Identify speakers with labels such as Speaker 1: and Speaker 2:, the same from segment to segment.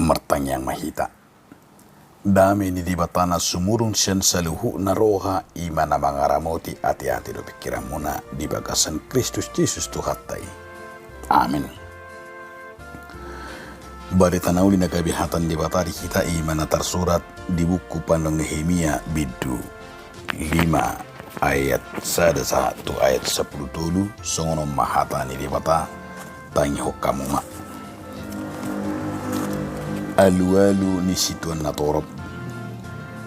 Speaker 1: martang yang mahita. Dami ni dibatana sumurun siyan sa luhu na roha ima na mangaramoti ati-ati do pikiran muna di bagasan Kristus Jesus Tuhatay. Amin. Barita nauli na kabihatan di batari kita ima na tersurat di buku Pandong Nehemia bidu 5 ayat 1 ayat 10 dulu songono mahata ni di bata tangi hokamuma. Alu-alu ni situan na torop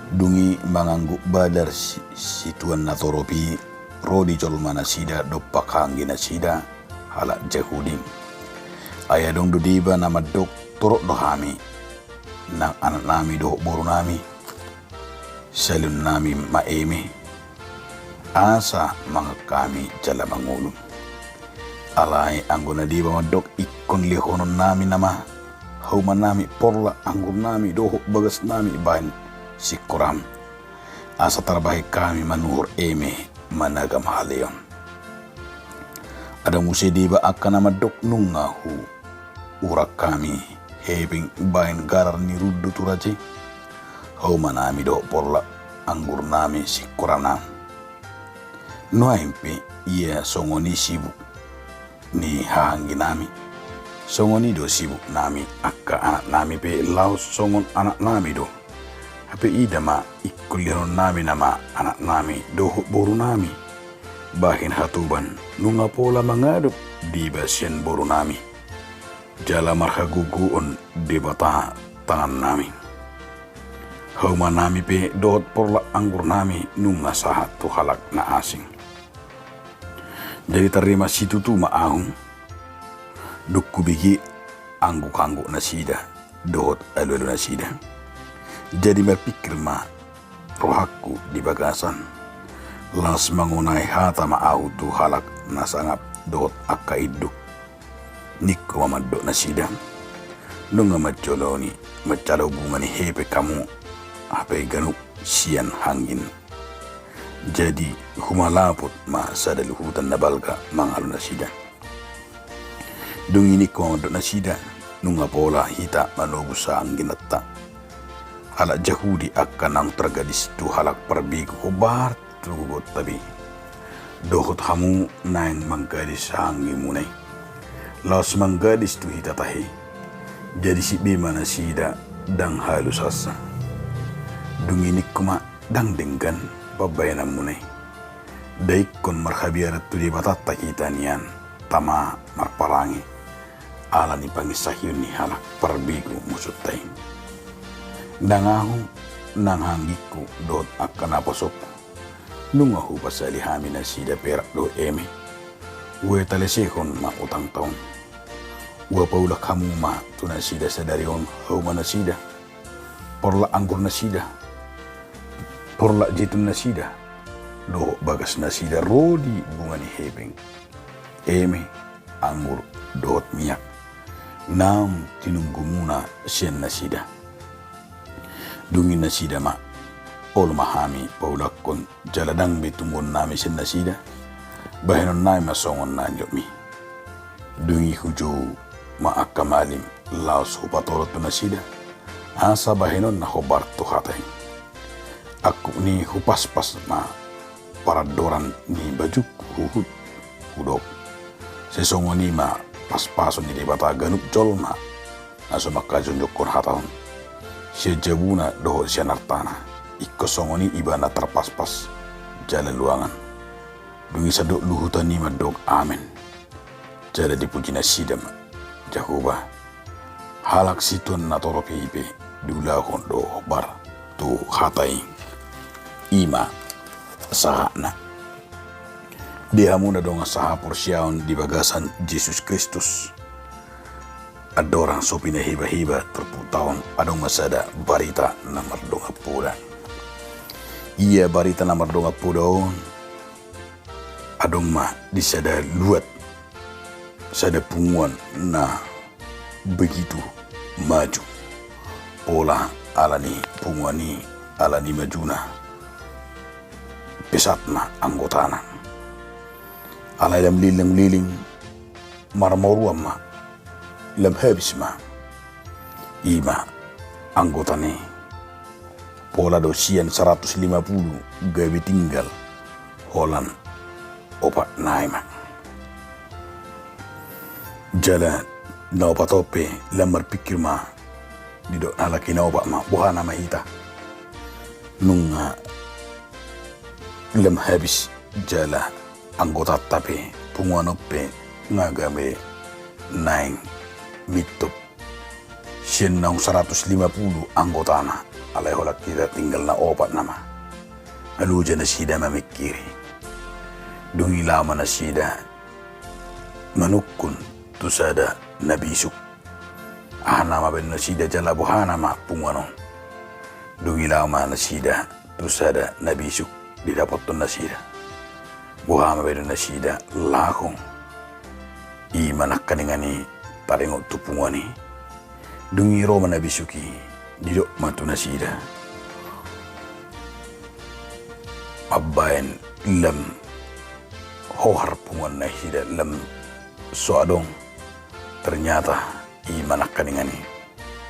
Speaker 1: dungi manganggu badar situan na toropi rodi jolmana sida dopak hanggina sida halak jahudin ayadong dudiba nama dok torok dohami nang anak nami doh boru nami salun nami maeme asa mga kami jala mangulum alay angguna diba madok ikon lihonon nami nama hauman nami porla anggur nami doh bagas nami bahan sikuram asa terbaik kami manuhur eme managam haleon ada musi diba akan nama dok nungahu urak kami hebing bain garar ni ruddu turaji hauman nami doh porla anggur nami sikuranam noempe ia songoni sibuk ni hanggi nami songoni do sibuk nami akka anak nami pe laos songon anak nami do hape idama ikuliron nami nama anak nami doh boru nami bahin hatuban nunga pola mangaduk di basyan boru nami jala marhaguguon di bata tangan nami hauma nami pe dohot porla anggur nami nunga sahat tu halak na asing jadi terima situ tu maahung dukku bigi anggu-anggu nasida dohot alu-alu nasida jadi berpikir ma rohaku di bagasan las mangunai hata maahu tu halak nasangap dohot akka iduk nikko mamaddo nasida nunga maccoloni maccalo bungani hepe kamu ape ganuk sian hangin jadi humalaput ma sadal hutan nabalga mangalu nasida dungi nikko mamaddo nasida nunga pola hita manobu sa anginatta halak jahudi akan ang tergadis tu halak perbiku kubar tugot tabi dohot hamu naing manggadis hangi munay laos manggadis tu hita tahi jadi si bima nasida dang halus asa dunginik kuma dang denggan babayanan munay daikon marhabiarat tu di batata kita niyan tama marpalangi ala ni pangisahyon ni halak perbiku musutay nangahu nang hanggiku dot akan aposok nungahu pasali hami nasida perak do eme ue talesehon ma utang taon ua paula kamu ma tu nasida sadarion hauma nasida porla anggur nasida porla jitun nasida do bagas nasida rodi bunga ni hebeng eme anggur dot miyak nam tinunggu muna sian nasida dungin nasida ma ol mahami paulakon jaladang betungon nami sian nasida bahenon nai masongon nanyomi dungi hujo ma akamalim laos hupatolot tu nasida asa bahenon na hobar tu hatay aku ni hupaspas ma paradoran ni bajuk huhut hudok sesongoni ma paspason ni debata ganup jolma aso makajon jokor hataon sejabuna doho sianartana ikosongoni ibana terpaspas jalan luangan dungi sadok luhutan ni madok amen jala dipuji nasida jahuba halak situan na toropi ipe dula hondo bar tu hatai ima sahana dihamuna donga saha porsyaon di bagasan Jesus Kristus adorang sopina hiba-hiba terputaon adong masada barita namar donga puda iya barita namar donga pudaon adong ma di sada luat sada punguan na begitu maju pola alani punguani alani majuna pesatna anggotana alay lam liling marmoruam ma lam habis ma Ima anggota nih pola dosian 150 gawe tinggal Holland opat naima jala na opat tope lamar pikir ma didok nalaki na opat ma buhana ma hita nunga lem habis jala anggota tapi punguan ope ngagabe naing mitup Sienang 150 anggota na alay holak kita tinggal na opat nama. Aluja na sida mamikiri. Dungi lama na sida manukun tusada nabisuk. Nama ben na sida jala buhana ma punganon. Dungi lama na sida tusada nabisuk didapotun na sida. Buhama ben na sida lakong. Imanak kaningani taringot tupungani. Dungi Roma nabisuki didok matu nasida abbain lam hohar pungan nasida lam soadong ternyata imanak kaningani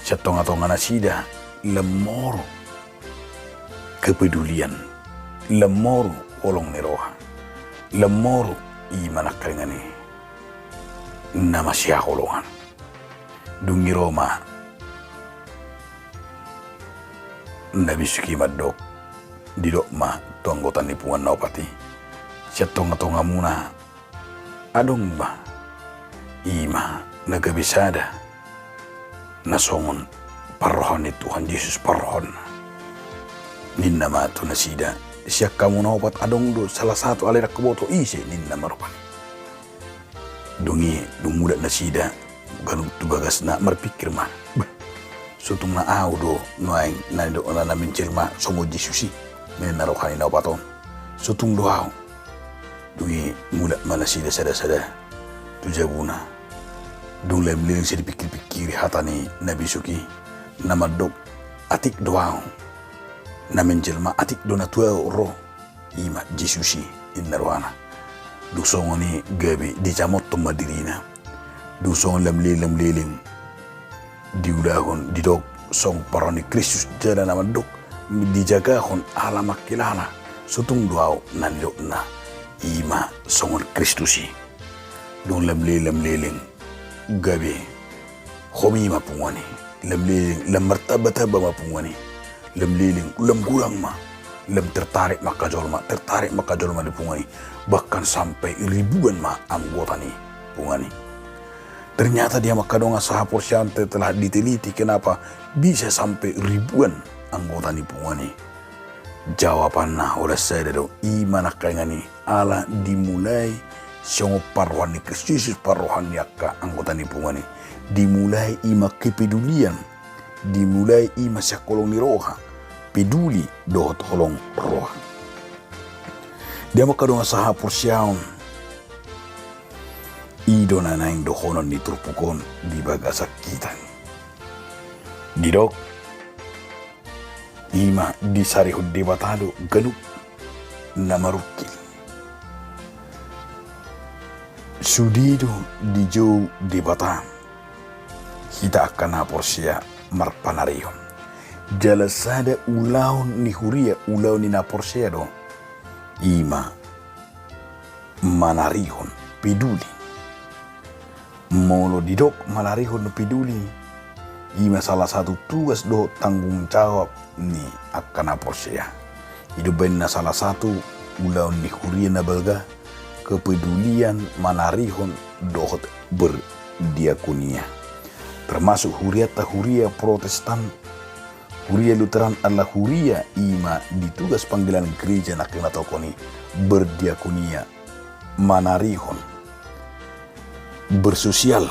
Speaker 1: setonga-tonga nasida lemoro kepedulian lemoro olong neroha lemoro imanak kaningani nama siakolongan dungi Roma nabisuki madok didok ma tu anggota nipungan naupati siya tonga muna adong ba ima nagabisada nasongon parohon ni Tuhan Yesus parohon ninna matu nasida siya kamu naupat adong do salah satu alira keboto isi ninna marupani dungi dumuda nasida ganung tubagas na marpikir ma sutung na do noaing na do na namin cilma somo Jesusi men narokhani na paton sutung doaw dungi mula mana sida sada tujabuna dung lem liling sidi pikir hatani nabisuki namadok atik doaw namin cilma atik do na tua ro ima Jesusi innarohana dusongoni gabi dicamot madirina dusong lem liling diulahon didok song paroni Kristus jala nama dok dijagahon alamak kilana sutung duau nandok na ima songon Kristusi dong lem liling gabe homi mapungwani lem liling lem martabata ba mapungwani lem liling lem gurang ma lem tertarik maka jolma di pungwani bahkan sampai ribuan ma anggota nih pungwani. Ternyata dia makadonga sahapur syante telah diteliti kenapa bisa sampai ribuan anggota nipungani. Jawabannya oleh saya do iman akangani ala dimulai songo parwani Kristus parrohan yakka anggota nipungani. Dimulai ima kepedulian, dimulai ima sakolong ni roha, peduli do tolong roha. Dia makadonga sahapur syante ido na naing dohonon ni turpukon di bagasak kita. Didok ima di sarihud di batado galup na marukil. Sudido di jauh di batam kita akan naporsia marpanarion. Jalasada ulaun ni huria ulaun ni naporsia do ima manarihon peduli. Molo didok malarihon peduli ima salah satu tugas do tanggung jawab ni akan aposya hidup benna salah satu ulaun ni huria na belga kepedulian malarihon dohot berdiakonia termasuk huria Protestan huria Lutheran adalah huria ima ditugas panggilan gereja nak kena tokoni berdiakonia manarihon bersosial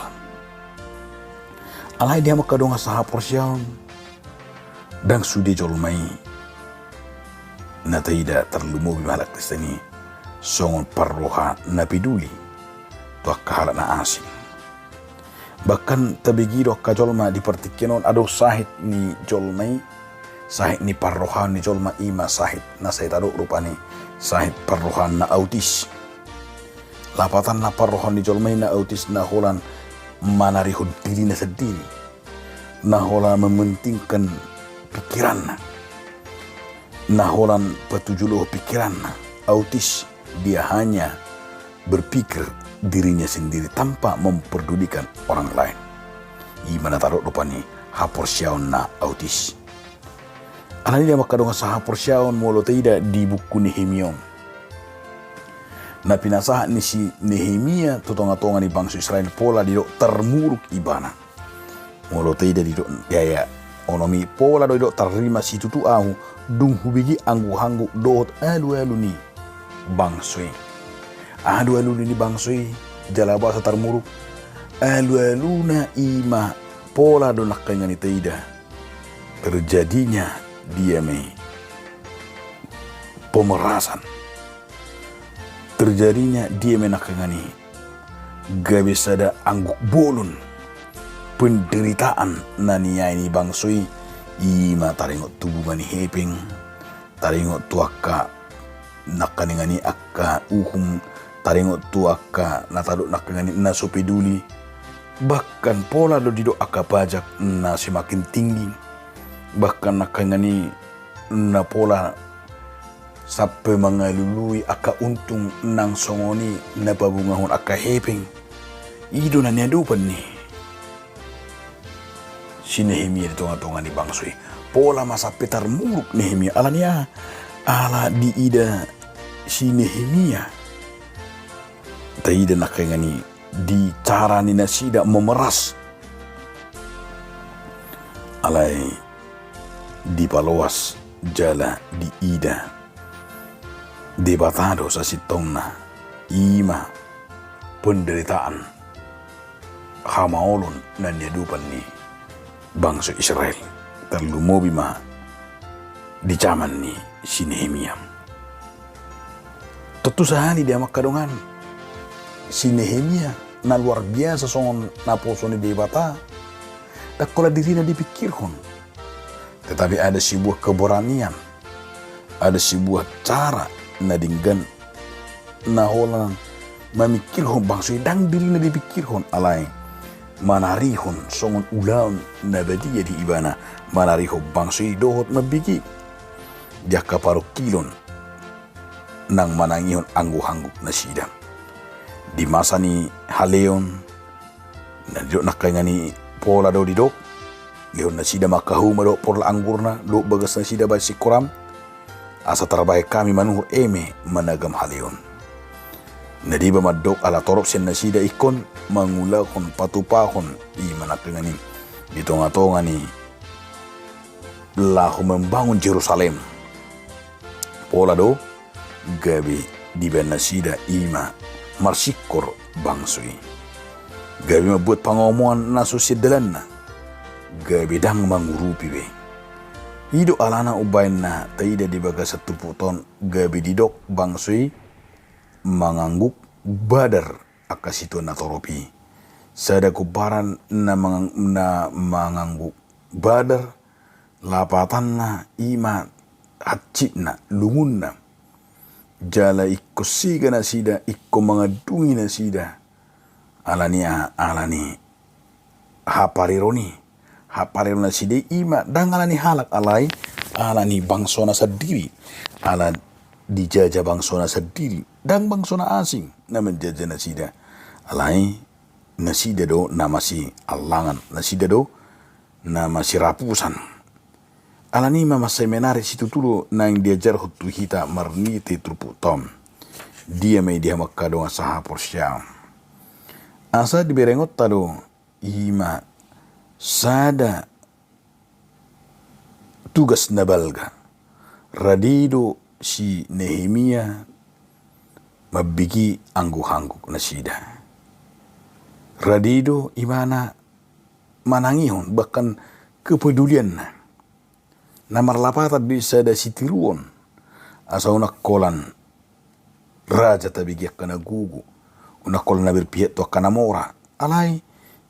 Speaker 1: alai dia makadonga sahapor syam dan sude jolmai nataida terlumu bimalak kristeni songon parroha na peduli to akala na asing bahkan tabigiro ka jolma di partikenon ado sahit ni jolmai sahit ni parroha ni jolma ima sahit na saytado rupani sahit parroha na autis lapatan na parrohan di jolmay na autis na holan manarihod diri na sendiri nahola mementingkan pikiranna, naholan patujuluh pikiranna. Autis, dia hanya berpikir dirinya sendiri tanpa memperdulikan orang lain. Imana taruh lupa nih hapor syaun na autis. Alani dia makadong sa hapor syaun molo tidak di buku Nehemia. Na pinasahan ni si Nehemia tutonga-tonga ni bangsa Israel pola di termuruk ibana. Molo tidak di gaya onomi pola do terima si tutu au dung hubigi anggu-anggu dot alu-alu ni bangsoi. Alu-alu ni bangsoi jalabasa termuruk. Alu-alu na ima pola do nakanya ni taida. Terjadinya dia pemerasan. Terjadinya dia nakangani gabe sada angguk bolun. Penderitaan nania ini bangsoi ima taringot tubungan ni heping, taringot tuaka nakaningani akka uhum, taringot tuaka nataduk nakangani na sopeduli, bahkan pola do dido akka pajak na semakin tinggi, bahkan nakangani na pola sampai mengalului akka untung nang songoni na pabungahon akka heping, ido na niadupan ni. Si Nehemia di tengah-tengah ni bangsoi pola masa petar muruk Nehemia alania ala di ida si Nehemia taida nakengani di cara ni nasida memeras alai di paloas jala di ida debatado sa sitongna ima penderitaan hamaolon na niadupan ni bangsa Israel terlumobi ma di zaman ni si Nehemia. Tentu sahani dia makadongan si Nehemia na luar biasa songon naposo ni debata tak kola dirina dipikirkan. Tetapi ada sebuah keberanian, ada sebuah cara na dinggan na holan memikirkan bangsa dang dirina dipikirkan alai manarihon songon ulaun na badia di ibana manariho bangsoi dohot mabigi jaka paro kilon nang manangihon anggu-anggu na sidang di masa ni haleon na didok nakangani pola do didok leon na sida makahuma do porla anggurna do bagas na sida basi koram asa terbaik kami manuhur eme managam haleon. Nadiba madok ala torop sen nasida ikon mangulakon patupahon i manakengani di tonga-tonga ni lahu membangun Jerusalem pola do gabi di nasida ima marsikor bangsui gabi membuat pangomongan na susidalan na gabi dang mangurupi be ido alana ubain na taida di baga satu puton gabi didok bangsui mangangguk badar akasito na toropi sada kubaran na mangangguk badar lapatan na ima hatcit na lungun na jala ikko siga na sida ikko mangadungi na sida alani haparironi na sida ima dang alani halak alani bangsona sendiri ala dijajah bangsona sendiri dan bangsona asing na menjajah nasida alai nasida do na masih alangan nasida do na masih rapusan alani mama seminari situ tulo nang diajar hutu hita marniti trupu tom dia makadong saha porsyam asa diberengot tado ima sada tugas nabalga radido si Nehemia mabigi anggu-anggu na sida. Radido imana manangihon bahkan kepedulian na marlapatan bisa da sitiruon asa unak kolan raja tabigiak kana gugu unak kolan na berpihak to kana mora alai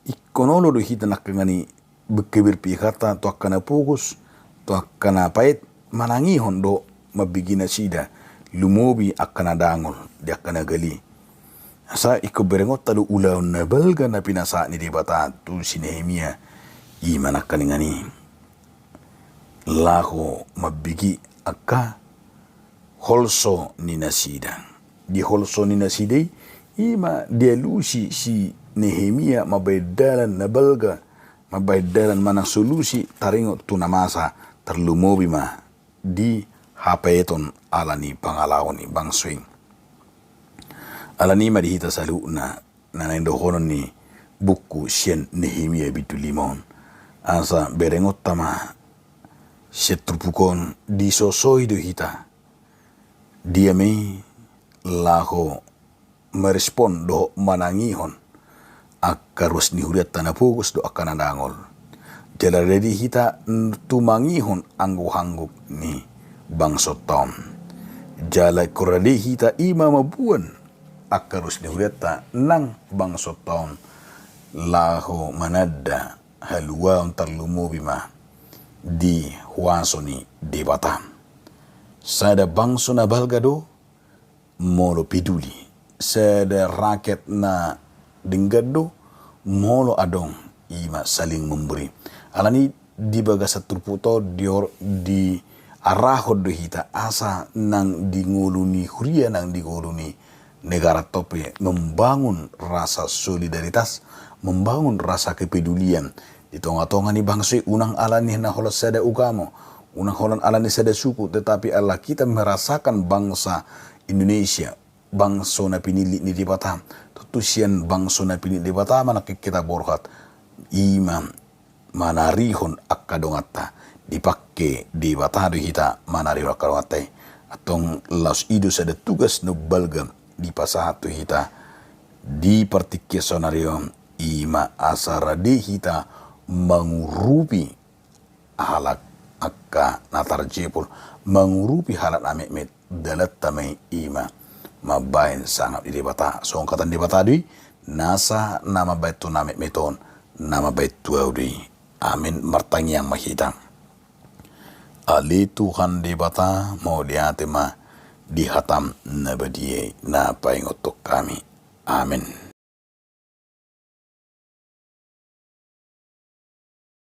Speaker 1: ikonolo do hita nakangani berpihak kata to kana pugus to kana pait manangihon do mabigina sida lumobi akana dangol di akana gali asa iko berengot tadu ulaw na balga na pinasa ni debata tu si Nehemia Imana kaningani laho mabigi akka holso ni nasida. Di holso ni nasidai ima dia lusi si Nehemia mabaidalan nabalga mabaidalan mana solusi taringo tunamasa terlumobi ma di hapeton alani pangalawon ni bangsuing alani ma dihita saluna nanendo honon ni buku sien Nehemia bitu limon asa berengot tama setrupukon di sosoi do hita dia me laho merespon do manangihon akarus ni huriat tanah pugus do akan adangol jala dedi hita tumangihon anggu-hangguk ni bangso tom jala kuradi hita ima mabuan akarus ni huriat ta nang bangso tom laho manada halua terlumu bima di huasoni debata sada bangso na balgado molo piduli sada rakyat na denggado molo adong ima saling memberi alani di bagasa turputo di arahod do hita asa nang dingoluni huria nang dingoluni negara tope membangun rasa solidaritas membangun rasa kepedulian di tonga-tonga ni bangsa unang alani na holos sada ugamo unang holan alani sada suku tetapi Allah kita merasakan bangsa Indonesia bangsa na pinili ni di Batam tutusian bangsa na pinili di Batam na kita borhat imam manarihon akadongata dipakai di Batam kita manarihon akadongata atong laus idu sada tugas no balgam di pasatu kita di partikesonario ima asara di kita mengurupi halak akka natar jepul mengurupi halak amet dalat tamai ima mabain sangat di bata so katan di bata di nasa nama baitu name meton nama baitu audi amin martangi yang mahita ali Tuhan di bata mau diatema di hatam nabadie na paingotok kami amin.